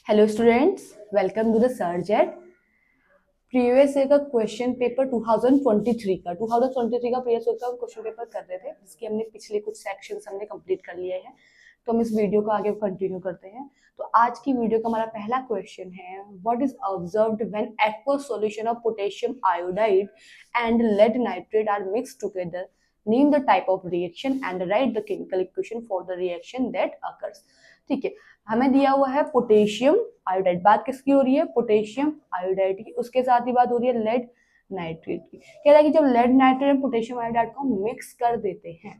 Hello students, welcome to the subject. Previous year का question paper 2023 का previous year का question paper कर रहे थे, जिसके हमने पिछले कुछ सेक्शंस हमने कंप्लीट कर लिए हैं। तो हम इस वीडियो को आगे कंटिन्यू करते हैं। तो आज की वीडियो का हमारा पहला क्वेश्चन है, what is observed when aqueous solution of potassium iodide and lead nitrate are mixed together. Name the type of reaction and write the chemical equation for the reaction that occurs. ठीक है, हमें दिया हुआ है potassium iodide. बात किसकी हो रही है? पोटेशियम आयोडाइड की। उसके साथ ही बात हो रही है लेड नाइट्रेट की। कह रहा है कि जब लेड नाइट्रेट और पोटेशियम आयोडाइड को मिक्स कर देते हैं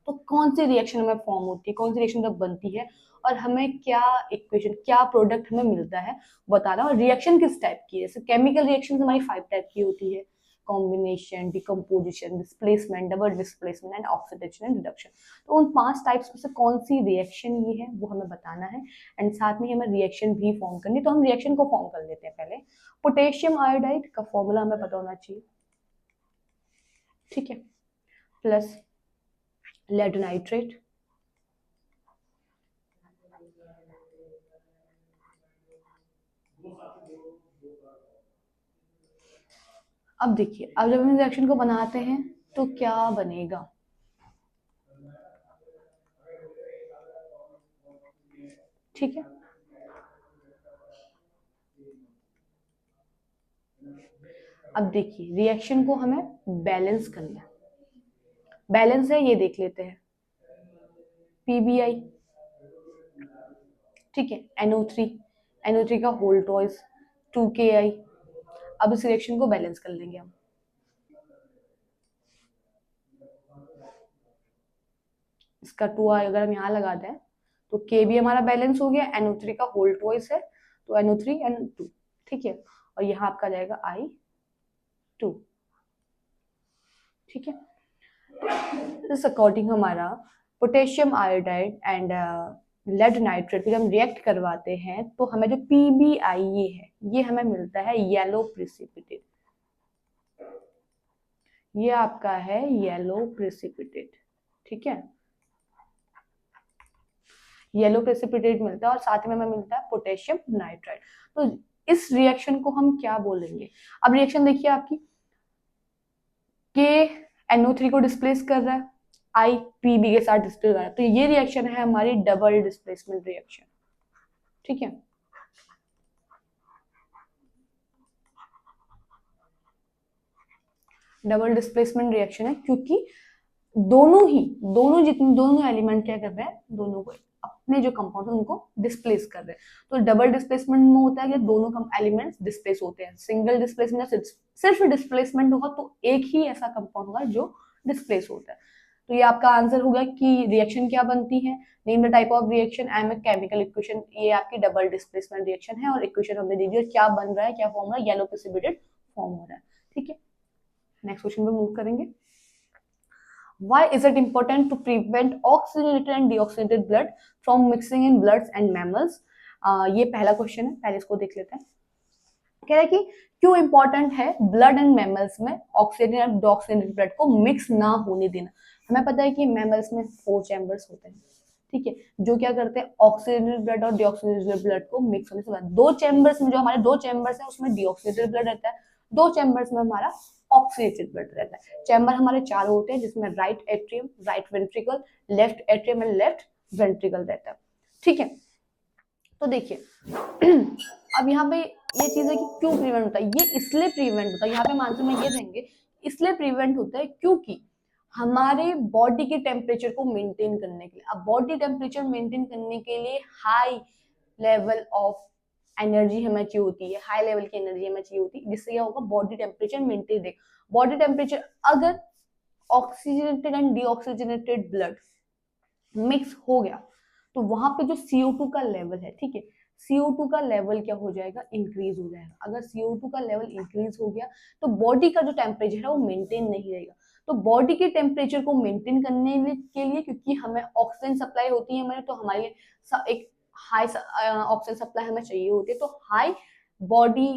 तो कौन सी रिएक्शन हमें फॉर्म होती है, कौन सी रिएक्शन तब बनती है, और हमें क्या इक्वेशन, क्या प्रोडक्ट हमें मिलता है बताना। और रिएक्शन किस टाइप की है? जैसे केमिकल रिएक्शन हमारी 5 टाइप की होती है: combination, decomposition, displacement, double displacement and oxidation and reduction. तो उन 5 टाइप्स में से कौन सी रिएक्शन ये है वो हमें बताना है, एंड साथ में हमें रिएक्शन भी फॉर्म करनी है। तो हम रिएक्शन को फॉर्म कर लेते हैं। पहले पोटेशियम आयोडाइड का फॉर्मूला हमें पता होना चाहिए, ठीक है, प्लस लेड नाइट्रेट, अब देखिए, अब जब हम रिएक्शन को बनाते हैं तो क्या बनेगा। ठीक है, अब देखिए रिएक्शन को हमें बैलेंस करना है। बैलेंस है, ये देख लेते हैं, पीबीआई, ठीक है, NO3, NO3 का होल टॉइस 2KI। अब इस रिएक्शन को बैलेंस कर लेंगे हम। इसका 2 अगर हम यहाँ लगाते हैं तो के भी हमारा बैलेंस हो गया। NO3 का होल टॉइस है तो NO3 N2, ठीक है, और यहाँ आपका जाएगा I2, ठीक है। इस अकॉर्डिंग हमारा potassium iodide and lead nitrate को जब हम रिएक्ट करवाते हैं तो हमें जो पीबीआई ये है, ये हमें मिलता है येलो प्रेसिपिटेट। ये आपका है येलो प्रेसिपिटेट, ठीक है, येलो प्रेसिपिटेट मिलता है, और साथ में हमें मिलता है पोटेशियम नाइट्राइड। तो इस रिएक्शन को हम क्या बोलेंगे? अब रिएक्शन देखिए आपकी, के NO3 को डिस्प्लेस कर रहा है, आई पीबी के साथ डिस्प्लेस कर रहा है, तो ये रिएक्शन है हमारी डबल डिस्प्लेसमेंट रिएक्शन, ठीक है। डबल डिस्प्लेसमेंट रिएक्शन है क्योंकि दोनों एलिमेंट क्या कर रहे हैं, दोनों को अपने जो कंपाउंड है उनको डिस्प्लेस कर रहे हैं। तो डबल डिस्प्लेसमेंट में होता है कि दोनों एलिमेंट्स डिस्प्लेस होते हैं। सिंगल डिस्प्लेसमेंट सिर्फ डिस्प्लेसमेंट होगा तो एक ही ऐसा कंपाउंड होगा जो डिस्प्लेस होता है। तो ये आपका आंसर होगा कि रिएक्शन क्या बनती है। Name the type of reaction and chemical equation. ये आपकी डबल डिस्प्लेसमेंट रिएक्शन है, और इक्वेशन हमने दी दी, क्या बन रहा है, क्या फॉर्म हो रहा है, येलो प्रेसिपिटेट फॉर्म हो रहा है, ठीक है। नेक्स्ट क्वेश्चन पे मूव करेंगे। Why is it important to prevent oxygenated and deoxygenated blood from mixing in bloods and mammals? ये पहला क्वेश्चन है, पहले इसको देख लेते हैं। कह रहा है कि क्यों इंपॉर्टेंट है ब्लड एंड मैमल्स में ऑक्सीजन और डीऑक्सीजनेटेड ब्लड को मिक्स ना होने देना। हमें पता है कि मैमल्स में 4 चैम्बर्स होते हैं, ठीक है, जो क्या करते हैं, ऑक्सीजनेटेड ब्लड और डीऑक्सीजनेटेड ब्लड को मिक्स होने से बाद 2 चैम्बर्स में, जो हमारे 2 चैम्बर्स है उसमें डीऑक्सीजनेटेड ब्लड रहता है, 2 चैम्बर्स में हमारा ऑक्सीजनेटेड ब्लड रहता है। चैम्बर हमारे 4 होते हैं, जिसमें right atrium, right ventricle, left atrium and left ventricle रहता है, ठीक है। तो देखिए अब यहाँ पे ये चीज है कि क्यों प्रिवेंट होता है, ये इसलिए प्रिवेंट होता है, यहाँ पे हम आंसर में ये देंगे, इसलिए प्रिवेंट होता है क्योंकि हमारे बॉडी के टेम्परेचर को मेंटेन करने के लिए, अब बॉडी टेम्परेचर मेंटेन करने के लिए हाई लेवल ऑफ एनर्जी हमें चाहिए होती है, हाई लेवल की एनर्जी हमें चाहिए होती है, जिससे क्या होगा, बॉडी टेम्परेचर मेंटेन रहेगा। बॉडी टेम्परेचर अगर oxygenated and deoxygenated blood mix हो गया तो वहां पे जो CO2 का लेवल है, ठीक है, CO2 का लेवल क्या हो जाएगा, इंक्रीज हो जाएगा। अगर CO2 का लेवल इंक्रीज हो गया तो बॉडी का जो टेम्परेचर है वो मेंटेन नहीं रहेगा। तो बॉडी के टेम्परेचर को मेंटेन करने के लिए, क्योंकि हमें ऑक्सीजन सप्लाई होती है हमें, तो हमारे एक हाई ऑक्सीजन सप्लाई हमें चाहिए होती है, तो हाई बॉडी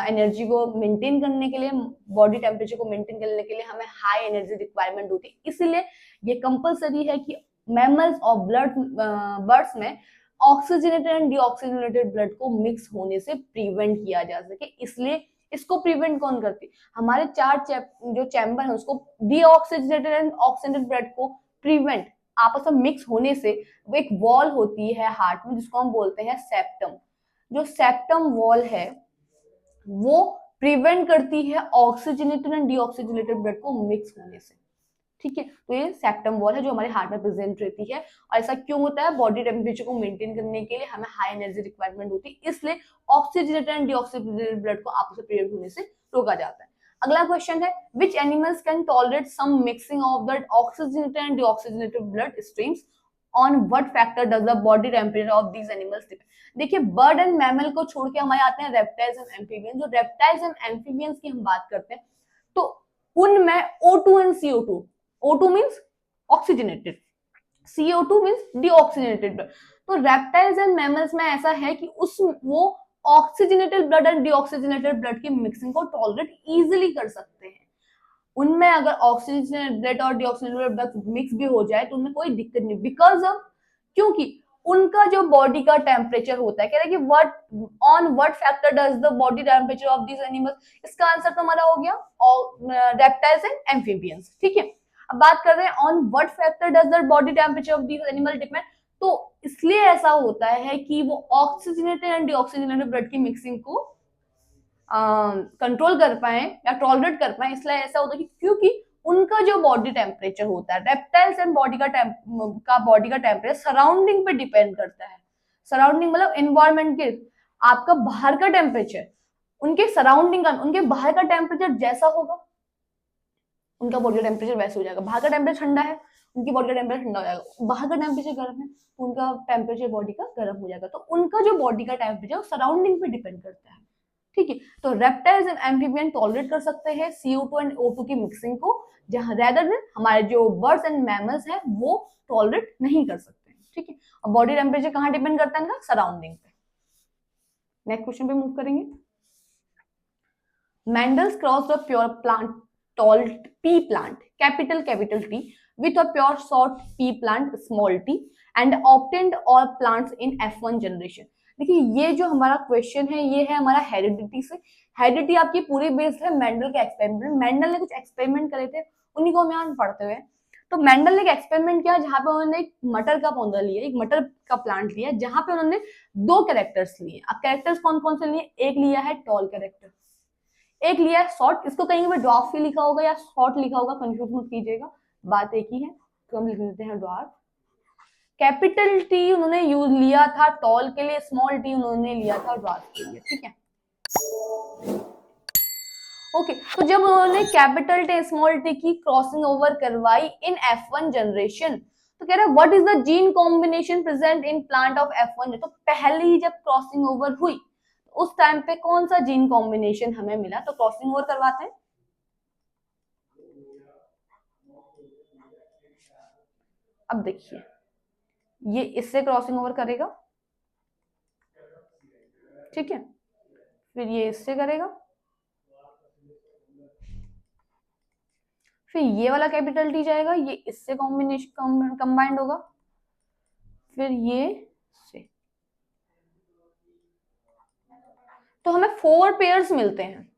एनर्जी को मेंटेन करने के लिए, बॉडी टेम्परेचर को मेंटेन करने के लिए हमें हाई एनर्जी रिक्वायरमेंट होती है। इसलिए ये कंपलसरी है कि मैमल्स और बर्ड्स में ऑक्सीजनेटेड एंड डीऑक्सीजनेटेड ब्लड को मिक्स होने से प्रिवेंट किया जा सके, इसलिए इसको प्रिवेंट कौन करती है, हमारे चार जो चैम्बर है उसको डीऑक्सीजनेटेड एंड ऑक्सीजनेटेड ब्लड को प्रिवेंट आपस में मिक्स होने से, वो एक वॉल होती है हार्ट में जिसको हम बोलते हैं सेप्टम, जो सेप्टम वॉल है वो प्रिवेंट करती है ऑक्सीजनेटेड एंड डीऑक्सीजनेटेड ब्लड को मिक्स होने से, ठीक है। तो ये सेप्टम वॉल है जो हमारे हार्ट में प्रेजेंट रहती है, और ऐसा क्यों होता है, बॉडी टेम्परेचर को मेंटेन करने के लिए हमें हाई एनर्जी रिक्वायरमेंट होती है, इसलिए ऑक्सीजनेटेड एंड डीऑक्सीजनेटेड ब्लड को आपस में प्रिवेंट होने से रोका जाता है। अगला क्वेश्चन है, which animals can tolerate some mixing of the oxygenated and deoxygenated blood streams, on what factor does the body temperature of these animals depend. देखिए बर्ड एंड मैमल को छोड़ के हमारे आते हैं रेप्टाइल्स एंड एम्फीबियंस, जो reptiles and amphibians की हम बात करते हैं तो उनमें O2 and CO2, O2 means oxygenated, CO2 means deoxygenated blood, तो रेप्टाइल्स एंड मैमल्स में ऐसा है कि वो oxygenated blood and deoxygenated blood की मिक्सिंग को टॉलरेट इजीली कर सकते हैं। उनमें अगर ऑक्सीजनेटेड ब्लड और डीऑक्सीजनेटेड ब्लड मिक्स भी हो जाए तो उनमें कोई दिक्कत नहीं, बिकॉज ऑफ, क्योंकि उनका जो बॉडी का टेम्परेचर होता है, कह रहे हैं कि what factor does the body temperature of these animals, इसका आंसर तो हमारा हो गया रेप्टाइल्स एंड एम्फीबियंस, ठीक है। अब बात कर रहे हैं on what factor does the body temperature of these animal depend, तो इसलिए ऐसा होता है कि वो ऑक्सीजनेटेड एंड डीऑक्सीजनेटेड ब्लड की मिक्सिंग को कंट्रोल कर पाए या टॉलरेट कर पाए, इसलिए ऐसा होता है कि क्योंकि उनका जो बॉडी टेम्परेचर होता है, रेप्टाइल्स एंड बॉडी का टेम्परेचर सराउंडिंग पे डिपेंड करता है, सराउंडिंग मतलब एनवायरमेंट के, आपका बाहर का टेम्परेचर उनके सराउंडिंग का, उनके बाहर का टेम्परेचर जैसा होगा उनका बॉडी का टेम्परेचर वैसे हो जाएगा, बाहर का टेम्परेचर ठंडा है उनकी बॉडी का टेम्परेचर ठंडा हो जाएगा, बाहर का टेम्परेचर गर्म है तो उनका टेम्परेचर बॉडी का गर्म हो जाएगा, तो उनका जो बॉडी का टेम्परेचर सराउंडिंग पे डिपेंड करता है, ठीक है। तो रेप्टाइल्स एंड एम्फीबियन टॉलरेट कर सकते हैं CO2 एंड O2 की मिक्सिंग को, जहां रेदर देन हमारे जो बर्ड्स एंड मैमल्स हैं वो टॉलरेट नहीं कर सकते हैं, ठीक है। और बॉडी टेम्परेचर कहां डिपेंड करता है, सराउंडिंग पे। नेक्स्ट क्वेश्चन पे मूव करेंगे। Mendel's crossed a pure plant tall pea plant capital T with a pure short pea plant small t and obtained all plants in F1 generation। देखिए ये जो हमारा क्वेश्चन है ये है हमारा हेरिडिटी से, हेरिडिटी आपकी पूरी बेस्ड है मेंडल के एक्सपेरिमेंट, मेंडल ने कुछ एक्सपेरिमेंट करे थे उन्हीं को हम यहाँ पढ़ते हुए। तो मेंडल ने एक एक्सपेरिमेंट किया जहां पे उन्होंने एक मटर का पौधा लिया, एक मटर का प्लांट लिया, जहां पे उन्होंने 2 कैरेक्टर्स लिए। अब कैरेक्टर्स कौन कौन से लिए, एक लिया है टॉल कैरेक्टर, एक लिया है शॉर्ट, इसको कहीं पे ड्वार्फ लिखा होगा या शॉर्ट लिखा होगा, कंफ्यूज मत कीजिएगा, बात एक ही है, तो हम लिख देते हैं ड्वार्फ। कैपिटल टी उन्होंने यूज लिया था टॉल के लिए, स्मॉल टी उन्होंने लिया था ड्वार्फ के लिए, ठीक है। ओके, तो जब उन्होंने कैपिटल टी स्मॉल टी की क्रॉसिंग ओवर करवाई इन F1 जनरेशन, तो कह रहे हैं what is the gene combination present in plant of F1, तो पहले ही जब क्रॉसिंग ओवर हुई उस टाइम पे कौन सा जीन कॉम्बिनेशन हमें मिला, तो क्रॉसिंग ओवर करवाते हैं। अब देखिए ये इससे क्रॉसिंग ओवर करेगा, ठीक है, फिर ये इससे करेगा, फिर ये वाला कैपिटल टी जाएगा, ये इससे कॉम्बिनेशन कंबाइंड होगा, फिर ये से, तो हमें 4 पेयर्स मिलते हैं,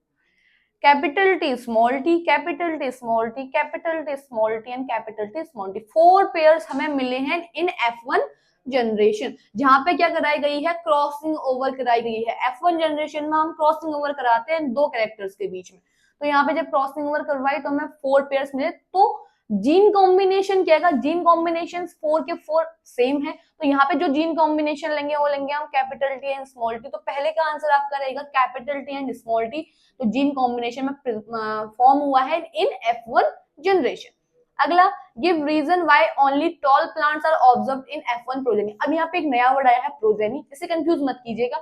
capital T small T, capital T small T, capital T small T and capital T small T, 4 pairs हमें मिले हैं इन F1 जनरेशन, जहां पे क्या कराई गई है, क्रॉसिंग ओवर कराई गई है। F1 जनरेशन में हम क्रॉसिंग ओवर कराते हैं 2 कैरेक्टर्स के बीच में, तो यहाँ पे जब क्रॉसिंग ओवर करवाई तो हमें 4 पेयर्स मिले, तो जीन कॉम्बिनेशन क्या है, जीन कॉम्बिनेशन 4 के 4 सेम है, तो यहाँ पे जो जीन कॉम्बिनेशन लेंगे वो लेंगे हम capital T and small T, तो पहले का आंसर आपका रहेगा capital T and small T, तो जीन कॉम्बिनेशन में फॉर्म हुआ है इन F1 जनरेशन। अगला, give reason why only tall plants are observed in F1 progeny. अब यहाँ पे एक नया वर्ड आया है प्रोजेनी, इसे कंफ्यूज मत कीजिएगा,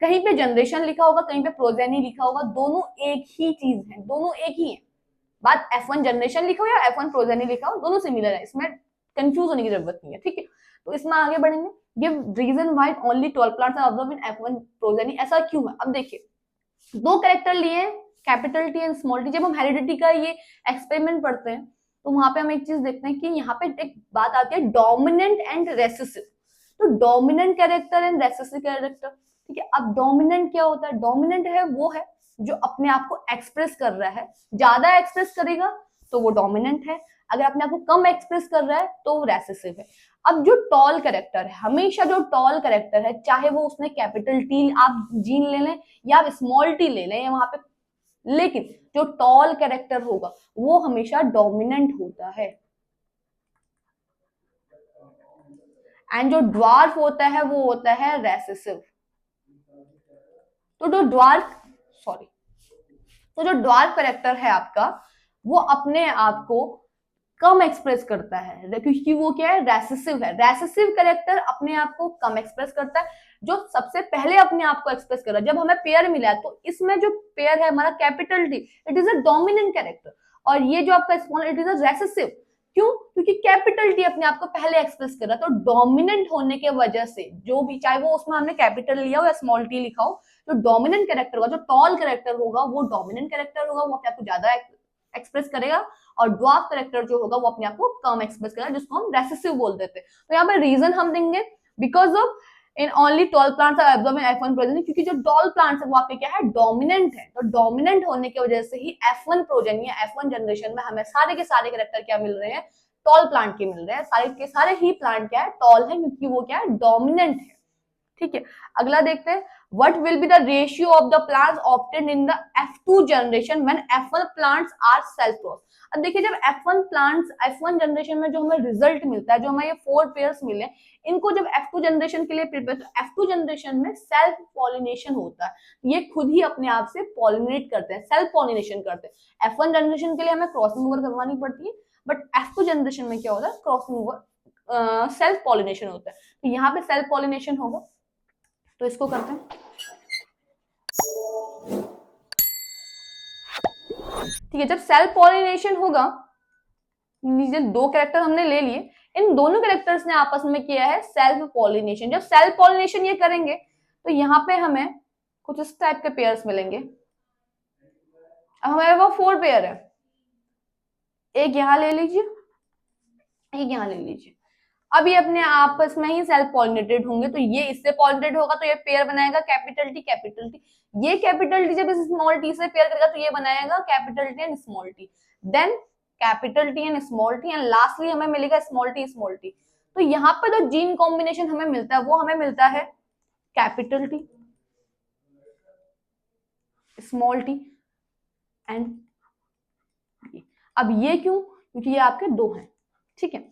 कहीं पे जनरेशन लिखा होगा कहीं पे प्रोजेनी लिखा होगा, दोनों एक ही चीज है, दोनों एक ही है, बात F1 जनरेशन लिखा हो या F1 प्रोजेनी लिखा हो दोनों सिमिलर है, इसमें कंफ्यूज होने की जरूरत नहीं है, ठीक है। तो इसमें आगे बढ़ेंगे, give reason why only 12 plants are observed in F1 progeny, ऐसा क्यों है। अब देखिए 2 कैरेक्टर लिए capital T and small T, जब हम हेरिडिटी का ये एक्सपेरिमेंट पढ़ते हैं तो वहां पे हम एक चीज देखते हैं कि यहाँ पे एक बात आती है डोमिनेंट एंड रेसेसिव, तो dominant character and recessive character, ठीक है। अब डोमिनेंट क्या होता है? डोमिनेंट है वो है जो अपने आप को एक्सप्रेस कर रहा है, ज्यादा एक्सप्रेस करेगा तो वो डोमिनेंट है, अगर अपने आप को कम एक्सप्रेस कर रहा है तो वो रेसेसिव है। अब जो टॉल कैरेक्टर है, हमेशा जो टॉल कैरेक्टर है, चाहे वो उसमें कैपिटल टी आप जीन ले लें या आप स्मॉल टी ले लें या वहां पे, लेकिन जो टॉल कैरेक्टर होगा वो हमेशा डोमिनेंट होता है। एंड जो ड्वार्फ होता है वो होता है रेसेसिव। तो जो ड्वार्फ सॉरी तो जो ड्वार्फ कैरेक्टर है आपका, वो अपने आप को कम एक्सप्रेस करता है क्योंकि वो क्या है? रेसेसिव है। रेसेसिव कैरेक्टर अपने आप को कम एक्सप्रेस करता है, जो सबसे पहले अपने आप को एक्सप्रेस कर रहा है। जब हमें पेयर मिला है तो इसमें जो पेयर है हमारा capital T, it is a dominant character, और ये जो आपका small, it is a recessive. क्यों? क्योंकि कैपिटल टी अपने आप को पहले एक्सप्रेस कर रहा है। तो डोमिनेंट होने के वजह से जो भी, चाहे वो उसमें हमने कैपिटल लिया हो या स्मॉल टी लिखा हो, जो डोमिनेंट कैरेक्टर होगा, जो टॉल कैरेक्टर होगा, वो डोमिनेंट कैरेक्टर होगा, वो अपने आप को ज्यादा एक्सप्रेस करेगा, और ड्वार्फ कैरेक्टर जो होगा वो अपने आप को कम एक्सप्रेस करेगा, जिसको हम रेसेसिव बोल देते हैं। तो यहाँ पे रीजन हम देंगे because of in only tall plants are absorb in F1 progeny, क्योंकि जो टॉल प्लांट्स है वो आपके क्या है? डोमिनेंट है। तो डोमिनेंट होने की वजह से ही F1 प्रोजेनी या F1 जनरेशन में हमें सारे के सारे कैरेक्टर क्या मिल रहे हैं? टॉल प्लांट के मिल रहे हैं। सारे के सारे ही प्लांट क्या है? टॉल है, क्योंकि वो क्या है? डोमिनेंट है। ठीक है, अगला देखते हैं, what will be the ratio of the plants obtained in the F2 generation when F1 plants are self cross। अब देखिए, जब F1 प्लांट्स F1 जनरेशन में जो हमें रिजल्ट मिलता है, जो हमें ये 4 पेयर्स मिले, इनको जब F2 जनरेशन के लिए प्रिपेयर, तो F2 जनरेशन में सेल्फ पॉलिनेशन होता है, ये खुद ही अपने आप से पॉलिनेट करते हैं, सेल्फ पॉलिनेशन करते हैं। F1 जनरेशन के लिए हमें क्रॉसिंग ओवर करवानी पड़ती है, बट F2 जनरेशन में क्या होता है? क्रॉसिंग ओवर सेल्फ पॉलिनेशन होता है। तो यहाँ पे सेल्फ पॉलिनेशन होगा, तो इसको करते हैं। ठीक है, जब सेल्फ पॉलिनेशन होगा, नीचे 2 कैरेक्टर हमने ले लिए, इन दोनों कैरेक्टर्स ने आपस में किया है सेल्फ पॉलिनेशन। जब सेल्फ पॉलिनेशन ये करेंगे तो यहाँ पे हमें कुछ इस टाइप के पेयर्स मिलेंगे। अब हमारे पास 4 पेयर है, एक यहाँ ले लीजिए, एक यहाँ ले लीजिए। अब ये अपने आपस में ही सेल्फ पॉलिनेटेड होंगे, तो ये इससे पॉलिनेटेड होगा तो ये पेयर बनाएगा कैपिटल टी कैपिटल टी। ये कैपिटल टी जब इस स्मॉल टी से पेयर करेगा तो ये बनाएगा capital T and small T, then capital T and small T, and lastly हमें मिलेगा स्मॉल टी स्मॉल टी। तो यहाँ पर जो जीन कॉम्बिनेशन हमें मिलता है वो हमें मिलता है capital T, small T and, अब ये क्यों? क्योंकि ये आपके 2 हैं। ठीक है,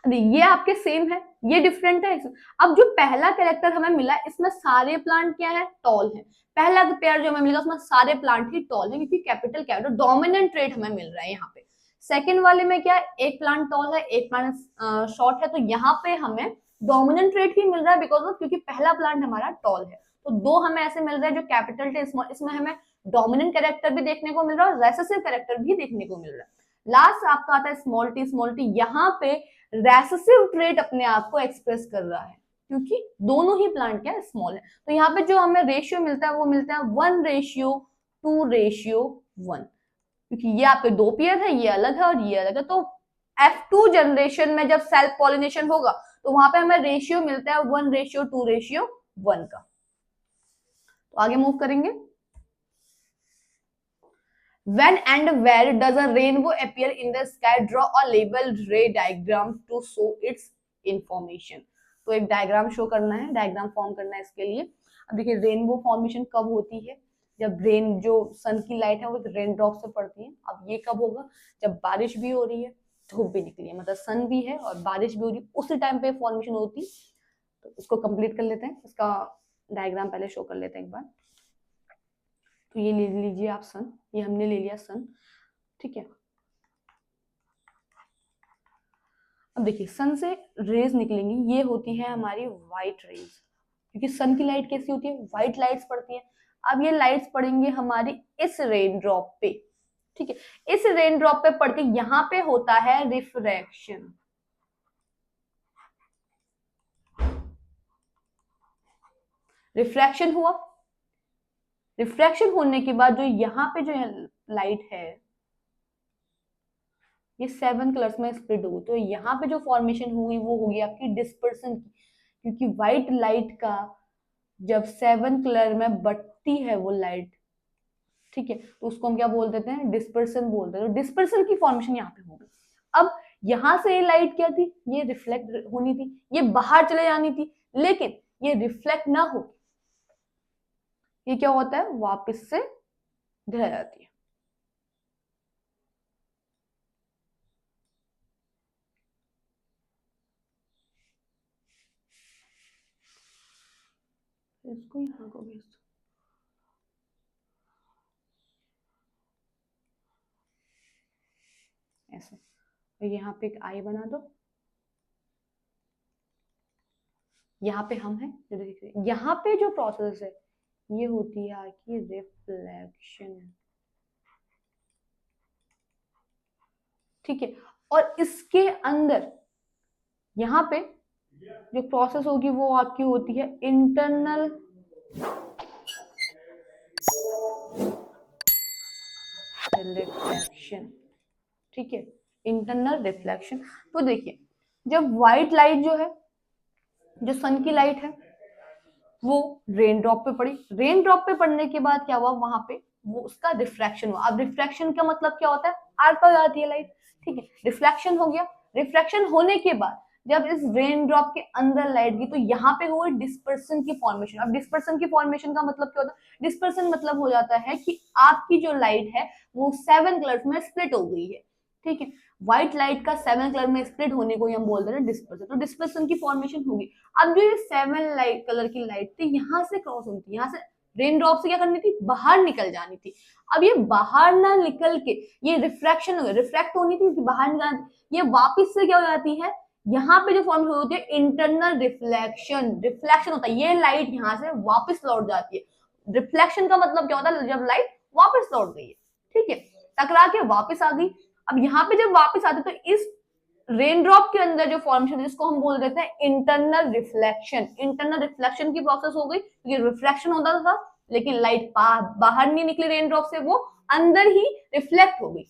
ये आपके सेम है, ये डिफरेंट है। अब जो पहला कैरेक्टर हमें मिला, इसमें सारे प्लांट क्या है? टॉल है। पहला पेयर जो हमें मिलेगा उसमें सारे प्लांट ही टॉल है, क्योंकि कैपिटल क्या है? डोमिनेंट ट्रेट हमें मिल रहा है यहाँ पे। सेकंड वाले में क्या है? एक प्लांट टॉल है, एक प्लांट शॉर्ट है, तो यहाँ पे हमें डोमिनेंट ट्रेट ही मिल रहा है, बिकॉज ऑफ क्योंकि पहला प्लांट हमारा टॉल है। तो 2 हमें ऐसे मिल रहे हैं जो कैपिटल टी स्मॉल, इसमें हमें डोमिनेंट कैरेक्टर भी देखने को मिल रहा है और रेसेसिव कैरेक्टर भी देखने को मिल रहा है। लास्ट आपका आता है स्मॉल टी स्मॉल टी, यहाँ पे रेसेसिव ट्रेट अपने आप को एक्सप्रेस कर रहा है, क्योंकि दोनों ही प्लांट क्या है? स्मॉल है। तो यहाँ पे जो हमें रेशियो मिलता है वो मिलता है 1:2:1, क्योंकि ये आपके 2 पेयर है, ये अलग है और ये अलग है। तो F2 जनरेशन में जब सेल्फ पॉलिनेशन होगा तो वहां पे हमें रेशियो मिलता है 1:2:1 का। तो आगे मूव करेंगे। When and where does a rainbow appear in the sky? Draw a labeled ray diagram to show its information। तो एक डायग्राम शो करना है, डायग्राम फॉर्म करना है इसके लिए। अब देखिए, रेनबो फॉर्मेशन कब होती है? जब रेन, जो सन की लाइट है वो रेन ड्रॉप से पड़ती है। अब ये कब होगा? जब बारिश भी हो रही है, धूप भी निकली है, मतलब सन भी है और बारिश भी हो रही है, उसी टाइम पे फॉर्मेशन होती। तो इसको कंप्लीट कर लेते हैं, इसका डायग्राम पहले शो कर लेते हैं एक बार। तो ये ले लीजिए आप सन, ये हमने ले लिया सन। ठीक है, अब देखिए, सन से रेज निकलेंगी, ये होती है हमारी व्हाइट रेज, क्योंकि सन की लाइट कैसी होती है? व्हाइट लाइट्स पड़ती है। अब ये लाइट्स पड़ेंगे हमारी इस रेन ड्रॉप पे। ठीक है, इस रेन ड्रॉप पे पड़ती, यहां पे होता है रिफ्रैक्शन। रिफ्रैक्शन हुआ, रिफ्रैक्शन होने के बाद जो यहाँ पे जो लाइट है ये 7 कलर्स में स्प्लिट होगी, तो यहाँ पे जो फॉर्मेशन हुई वो होगी आपकी डिस्पर्सन की। क्योंकि व्हाइट लाइट का जब 7 कलर में बटती है वो लाइट, ठीक है, तो उसको हम क्या बोल देते हैं, डिस्पर्सन बोल देते हैं। तो डिस्पर्सन की फॉर्मेशन यहाँ पे होगी। अब यहां से ये लाइट क्या थी, ये रिफ्लेक्ट होनी थी, ये बाहर चले जानी थी, लेकिन ये रिफ्लेक्ट ना हो, ये क्या होता है, वापस से घर जाती है। इसको यहाँ को भेज दो, ऐसे, और यहाँ पे एक आई बना दो, यहाँ पे हम हैं, यहाँ पे जो प्रोसेस है ये होती है आपकी रिफ्लेक्शन, ठीक है। और इसके अंदर यहाँ पे जो प्रोसेस होगी वो आपकी होती है इंटरनल रिफ्लेक्शन, ठीक है, इंटरनल रिफ्लेक्शन। तो देखिए, जब व्हाइट लाइट जो है, जो सन की लाइट है, वो रेन ड्रॉप पे पड़ी, रेन ड्रॉप पे पड़ने के बाद क्या हुआ, वहां पे वो उसका रिफ्रैक्शन हुआ। अब रिफ्रैक्शन का मतलब क्या होता है, आर पार जाती है लाइट, ठीक है, रिफ्लेक्शन हो गया। रिफ्लेक्शन होने के बाद जब इस रेन ड्रॉप के अंदर लाइट गई तो यहाँ पे हुई डिस्पर्सन की फॉर्मेशन। अब डिस्पर्सन की फॉर्मेशन का मतलब क्या होता है, डिस्पर्सन मतलब हो जाता है कि आपकी जो लाइट है वो 7 कलर्स में स्प्लिट हो गई है, ठीक है। व्हाइट लाइट का 7 कलर में स्प्लिट होने को हम बोलते हैं डिस्पर्सन। तो डिस्पर्सन की फॉर्मेशन होगी। अब जो ये 7 लाइट कलर की लाइट थी यहाँ से क्रॉस होनी थी, यहाँ से रेन ड्रॉप से क्या करनी थी, बाहर निकल जानी थी। अब ये बाहर ना निकल के ये रिफ्रैक्शन हो गया, रिफ्रैक्ट होनी थी बाहर निकल, ये वापस से क्या हो जाती है, यहाँ पे जो फॉर्म होती है इंटरनल रिफ्लेक्शन, रिफ्लेक्शन होता है, ये लाइट यहाँ से वापस लौट जाती है। रिफ्लेक्शन का मतलब क्या होता है, जब लाइट वापस लौट गई है, ठीक है, टकरा के वापस आ गई। अब यहाँ पे जब वापस आते तो इस रेन ड्रॉप के अंदर जो फॉर्मेशन है इसको हम बोल देते हैं इंटरनल रिफ्लेक्शन। इंटरनल रिफ्लेक्शन की प्रोसेस हो गई, क्योंकि रिफ्लेक्शन होता था लेकिन लाइट बाहर नहीं निकली रेन ड्रॉप से, वो अंदर ही रिफ्लेक्ट हो गई।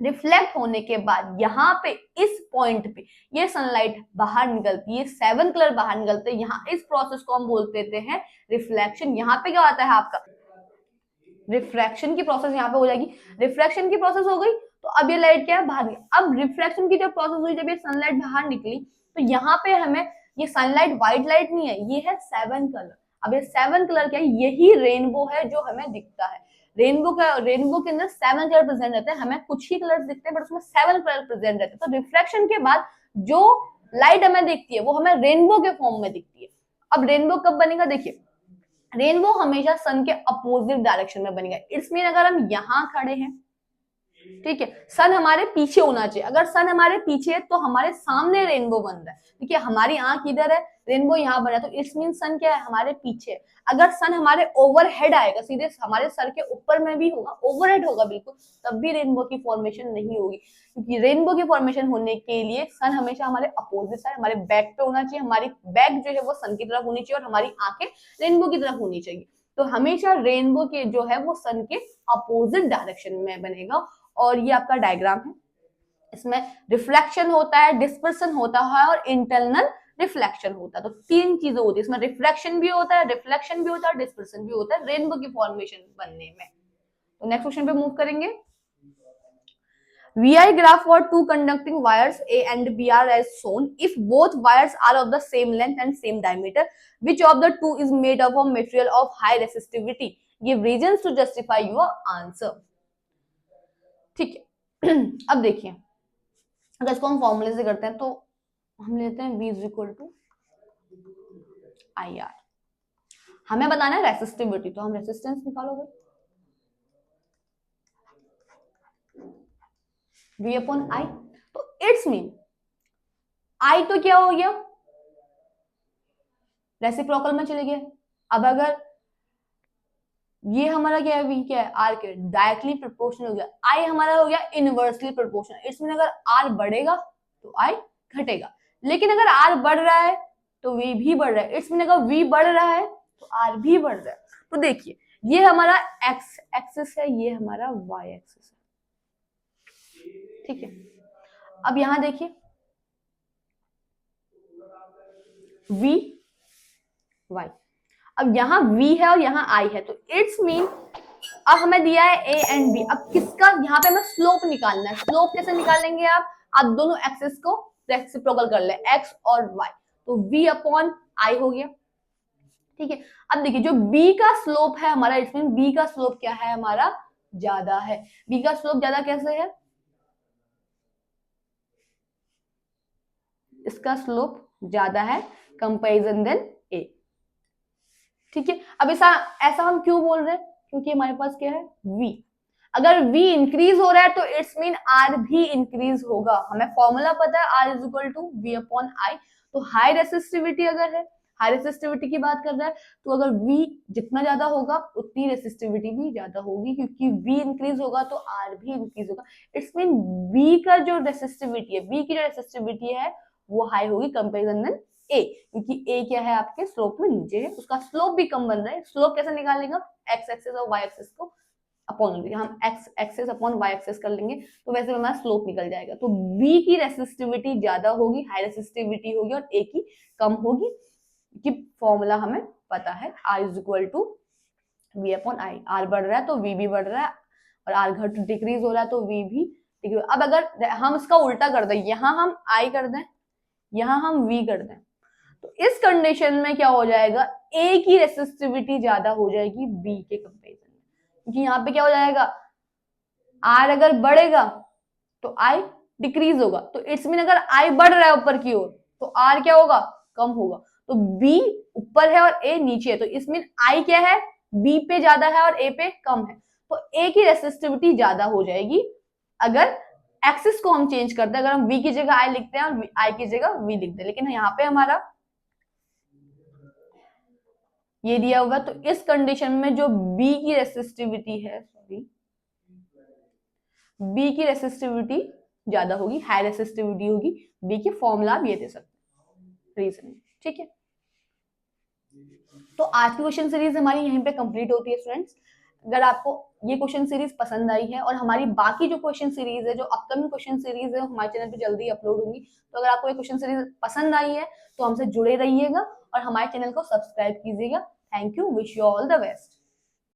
रिफ्लेक्ट होने के बाद यहाँ पे इस पॉइंट पे ये सनलाइट बाहर निकलती है, 7 कलर बाहर निकलते हैं, यहाँ इस प्रोसेस को हम बोल देते हैं रिफ्लेक्शन। यहाँ पे क्या आता है आपका, रिफ्रैक्शन की प्रोसेस यहाँ पे हो जाएगी। रिफ्रैक्शन की प्रोसेस हो गई तो अब ये लाइट क्या है, बाहर गई। अब रिफ्रैक्शन की जब प्रोसेस हुई, जब ये सनलाइट बाहर निकली तो यहाँ पे हमें ये सनलाइट व्हाइट लाइट नहीं है, ये है 7 कलर। अब ये 7 कलर क्या है, यही रेनबो है जो हमें दिखता है। रेनबो के अंदर 7 कलर प्रेजेंट रहते हैं, हमें कुछ ही कलर दिखते हैं बट उसमें 7 कलर प्रेजेंट रहते हैं। तो रिफ्रैक्शन के बाद जो लाइट हमें दिखती है वो हमें रेनबो के फॉर्म में दिखती है। अब रेनबो कब बनेगा, देखिए रेनबो हमेशा सन के अपोजिट डायरेक्शन में बनेगा। इट्स मीन अगर हम यहाँ खड़े हैं, ठीक है, सन हमारे पीछे होना चाहिए, अगर सन हमारे पीछे है तो हमारे सामने रेनबो बन रहा है, ठीक है, हमारी आंख इधर है, रेनबो यहाँ बना है, तो इट्स मीन सन क्या है, हमारे पीछे। अगर सन हमारे ओवरहेड आएगा, सीधे हमारे सर के ऊपर में भी होगा, ओवरहेड होगा बिल्कुल, तब भी रेनबो की फॉर्मेशन नहीं होगी, क्योंकि रेनबो की फॉर्मेशन होने के लिए सन हमेशा हमारे अपोजिट है, हमारे बैक पे होना चाहिए, हमारी बैक जो है वो सन की तरफ होनी चाहिए और हमारी आंखें रेनबो की तरफ होनी चाहिए। तो हमेशा रेनबो के जो है वो सन के अपोजिट डायरेक्शन में बनेगा। और ये आपका डायग्राम है, इसमें रिफ्लेक्शन होता है, डिस्पर्सन होता है और इंटरनल रिफ्लेक्शन होता है। तो 3 चीजें होती है इसमें, रिफ्लेक्शन भी होता है, रिफ्लेक्शन भी होता है, डिस्पर्सन भी होता है रेनबो की फॉर्मेशन बनने में। तो नेक्स्ट क्वेश्चन पे मूव करेंगे। VI graph for two conducting wires A and B are as shown. If both wires are of the same length and same diameter, which of the two is made up of material of high resistivity? Give reasons to justify your answer. ठीक है, अब देखिए अगर इसको हम फॉर्मूले से करते हैं तो हम लेते हैं V is equal to IR। हमें बताना है रेसिस्टिविटी, तो हम रेसिस्टेंस निकालोगे V अपॉन I। तो इट्स मीन I तो क्या हो गया, रेसिप्रोकल में चले गए। अब अगर ये हमारा क्या है, V क्या है, R के डायरेक्टली प्रोपोर्शनल हो गया, I हमारा हो गया इनवर्सली प्रोपोर्शनल। इसमें अगर R बढ़ेगा तो I घटेगा, लेकिन अगर R बढ़ रहा है तो V भी बढ़ रहा है। इसमें अगर V बढ़ रहा है तो R भी बढ़ रहा है। तो देखिए ये हमारा X एक्सिस है, ये हमारा Y एक्सिस है, ठीक है। अब यहां देखिए वी वाई। अब यहाँ v है और यहाँ i है, तो इट्स मीन अब हमें दिया है a एंड b। अब किसका यहाँ पे हमें स्लोप निकालना है। स्लोप कैसे निकालेंगे आप दोनों एक्सिस को रेसिप्रोकल कर ले, x और y, तो v अपॉन i हो गया। ठीक है, अब देखिए जो b का स्लोप है हमारा, इट्स मीन b का स्लोप क्या है हमारा, ज्यादा है। b का स्लोप ज्यादा कैसे है, इसका स्लोप ज्यादा है कंपैरिजन देन a। ठीक है, अब ऐसा हम क्यों बोल रहे हैं, क्योंकि हमारे पास क्या है v। अगर v इंक्रीज हो रहा है तो इट्स मीन r भी इंक्रीज होगा। हमें फॉर्मूला पता है r is equal to v upon I. तो हाई रेसिस्टिविटी अगर है, हाई रेसिस्टिविटी की बात कर रहा है, तो अगर v जितना ज्यादा होगा उतनी रेसिस्टिविटी भी ज्यादा होगी, क्योंकि v इंक्रीज होगा तो r भी इंक्रीज होगा। इट्स मीन v का जो रेसिस्टिविटी है, v की जो रेसिस्टिविटी है वो हाई होगी कंपेरिजन देन a, क्योंकि a क्या है आपके स्लोप में नीचे है, उसका स्लोप भी कम बन रहा है। स्लोप कैसे निकालेंगे, x एक्सिस और y एक्सिस को अपॉन लेंगे, हम x axis upon y axis कर लेंगे, तो वैसे हमारा स्लोप निकल जाएगा। तो b की रेसिस्टिविटी ज्यादा होगी, हाई रेसिस्टिविटी होगी, और a की कम होगी, कि फॉर्मूला हमें पता है r is equal to v upon I. r बढ़ रहा है तो v भी बढ़ रहा है, और r घट डिक्रीज हो रहा है तो v भी डिक्रीज। अब अगर हम इसका उल्टा कर दें, यहाँ हम i कर दें, यहाँ हम v कर दें, तो इस कंडीशन में क्या हो जाएगा, a की रेसिस्टिविटी ज्यादा हो जाएगी b के कंपेरिजन में, क्योंकि यहाँ पे क्या हो जाएगा, r अगर बढ़ेगा तो i डिक्रीज होगा, तो इट्स मीन अगर i बढ़ रहा है ऊपर की ओर तो r क्या होगा, कम होगा। तो b ऊपर है और a नीचे है, तो इस मीन i क्या है, b पे ज्यादा है और a पे कम है, तो a की रेसिस्टिविटी ज्यादा हो जाएगी अगर एक्सिस को हम चेंज करते हैं। अगर हम v की जगह i लिखते हैं और i की जगह v लिखते हैं, लेकिन यहाँ पे हमारा ये दिया हुआ, तो इस कंडीशन में जो b की रेसिस्टिविटी है, b की रेसिस्टिविटी ज्यादा होगी, हाई रेसिस्टिविटी होगी b की। फॉर्मूला आप ये दे सकते हैं रीजन। ठीक है, तो आज की क्वेश्चन सीरीज हमारी यहीं पे कंप्लीट होती है स्टूडेंट्स। अगर आपको ये क्वेश्चन सीरीज पसंद आई है, और हमारी बाकी जो क्वेश्चन सीरीज है, जो अपकमिंग क्वेश्चन सीरीज है, हमारे चैनल पे जल्दी अपलोड होंगी, तो अगर आपको ये क्वेश्चन सीरीज पसंद आई है तो हमसे जुड़े रहिएगा और हमारे चैनल को सब्सक्राइब कीजिएगा। Thank you, wish you all the best.